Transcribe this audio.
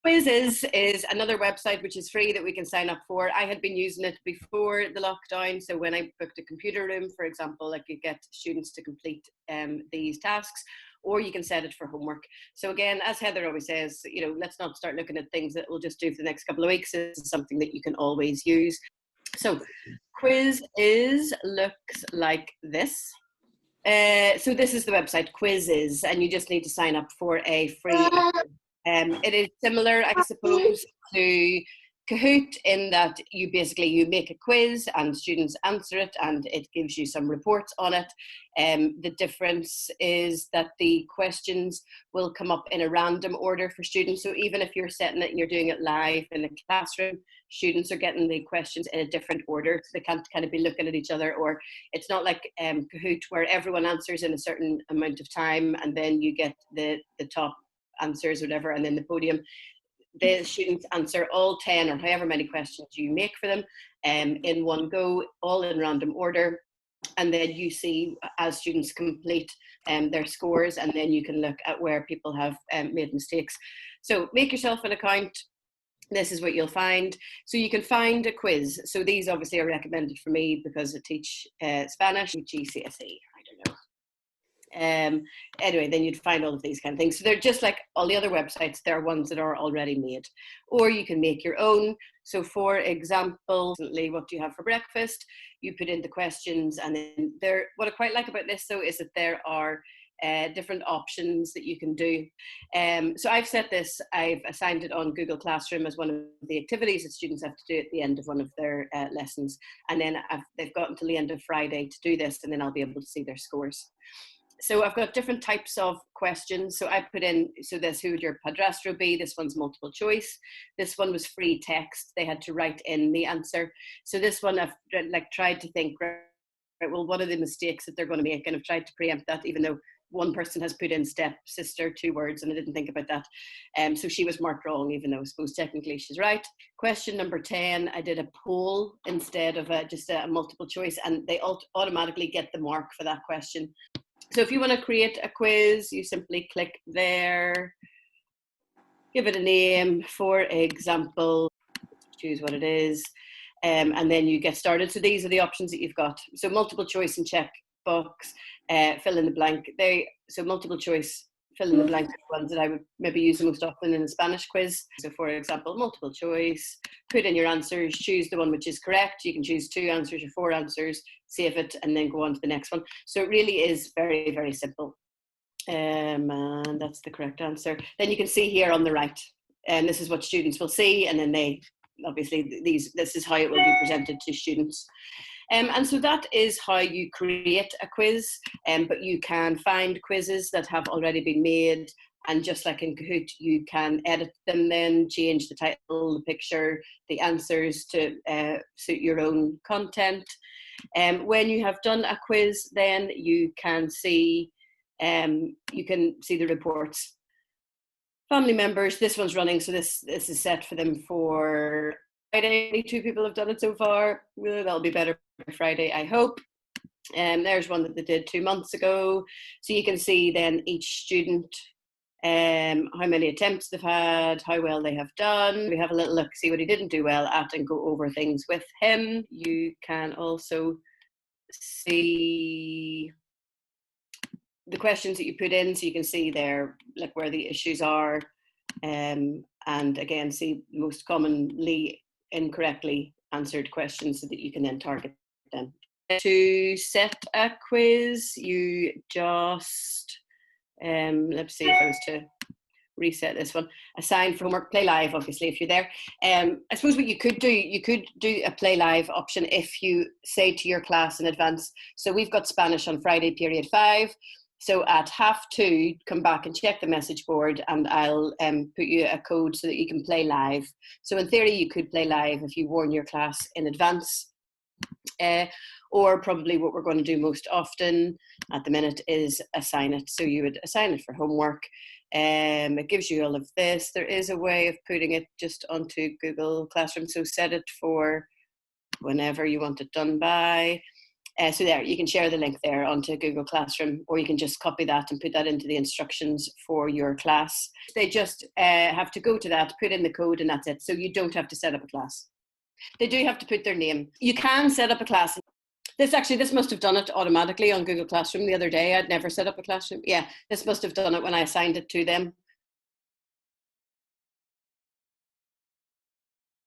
Quizizz is another website which is free that we can sign up for. I had been using it before the lockdown, so when I booked a computer room, for example, I could get students to complete these tasks, or you can set it for homework. So again, as Heather always says, let's not start looking at things that we'll just do for the next couple of weeks. This is something that you can always use. So Quizizz looks like this. So this is the website, Quizizz, and you just need to sign up for a free. It is similar, I suppose, to Kahoot in that you make a quiz and students answer it and it gives you some reports on it. The difference is that the questions will come up in a random order for students. So even if you're setting it and you're doing it live in a classroom, students are getting the questions in a different order. So they can't kind of be looking at each other, or it's not like Kahoot where everyone answers in a certain amount of time and then you get the top answers or whatever, and then the podium. The students answer all 10 or however many questions you make for them in one go, all in random order. And then you see as students complete their scores, and then you can look at where people have made mistakes. So make yourself an account. This is what you'll find. So you can find a quiz. So these obviously are recommended for me because I teach Spanish, GCSE, I don't know. Anyway, then you'd find all of these kind of things. So they're just like all the other websites. There are ones that are already made, or you can make your own. So for example, what do you have for breakfast? You put in the questions, and then what I quite like about this though is that there are different options that you can do. So I've assigned it on Google Classroom as one of the activities that students have to do at the end of one of their lessons. And then they've got until the end of Friday to do this, and then I'll be able to see their scores. So I've got different types of questions. So I put in, this, who would your padrastro be? This one's multiple choice. This one was free text. They had to write in the answer. So this one I've tried to think, right, well, what are the mistakes that they're going to make? And I've tried to preempt that, even though one person has put in stepsister 2 words and I didn't think about that. So she was marked wrong, even though I suppose technically she's right. Question number 10, I did a poll instead of just a multiple choice, and they automatically get the mark for that question. So if you want to create a quiz, you simply click there, give it a name, for example, choose what it is, and then you get started. So these are the options that you've got. So multiple choice and check box, fill in the blank. So multiple choice, fill in the blank ones that I would maybe use the most often in a Spanish quiz. So for example, multiple choice, put in your answers, choose the one which is correct. You can choose 2 answers or 4 answers, save it, and then go on to the next one. So it really is very, very simple. And that's the correct answer. Then you can see here on the right, and this is what students will see, and then they, obviously, this is how it will be presented to students. And so that is how you create a quiz, but you can find quizzes that have already been made, and just like in Kahoot, you can edit them, then change the title, the picture, the answers to suit your own content. When you have done a quiz, then you can see the reports. Family members, this one's running, so this is set for them for Friday. 2 people have done it so far. That'll be better for Friday, I hope. There's one that they did 2 months ago. So you can see then each student, how many attempts they've had, how well they have done. We have a little look, see what he didn't do well at, and go over things with him. You can also see the questions that you put in, so you can see there like where the issues are, and again see most commonly incorrectly answered questions so that you can then target them. To set a quiz, you just let's see if I was to reset this one. Assign for homework, play live, obviously, if you're there. I suppose what you could do a play live option if you say to your class in advance, so we've got Spanish on Friday, period 5. So at 2:30, come back and check the message board, and I'll put you a code so that you can play live. So in theory, you could play live if you warn your class in advance. Or probably what we're going to do most often at the minute is assign it. So you would assign it for homework. It gives you all of this. There is a way of putting it just onto Google Classroom. So set it for whenever you want it done by. So there, you can share the link there onto Google Classroom, or you can just copy that and put that into the instructions for your class. They just have to go to that, put in the code, and that's it. So you don't have to set up a class. They do have to put their name. You can set up a class. This must have done it automatically on Google Classroom the other day. I'd never set up a classroom. Yeah, this must have done it when I assigned it to them.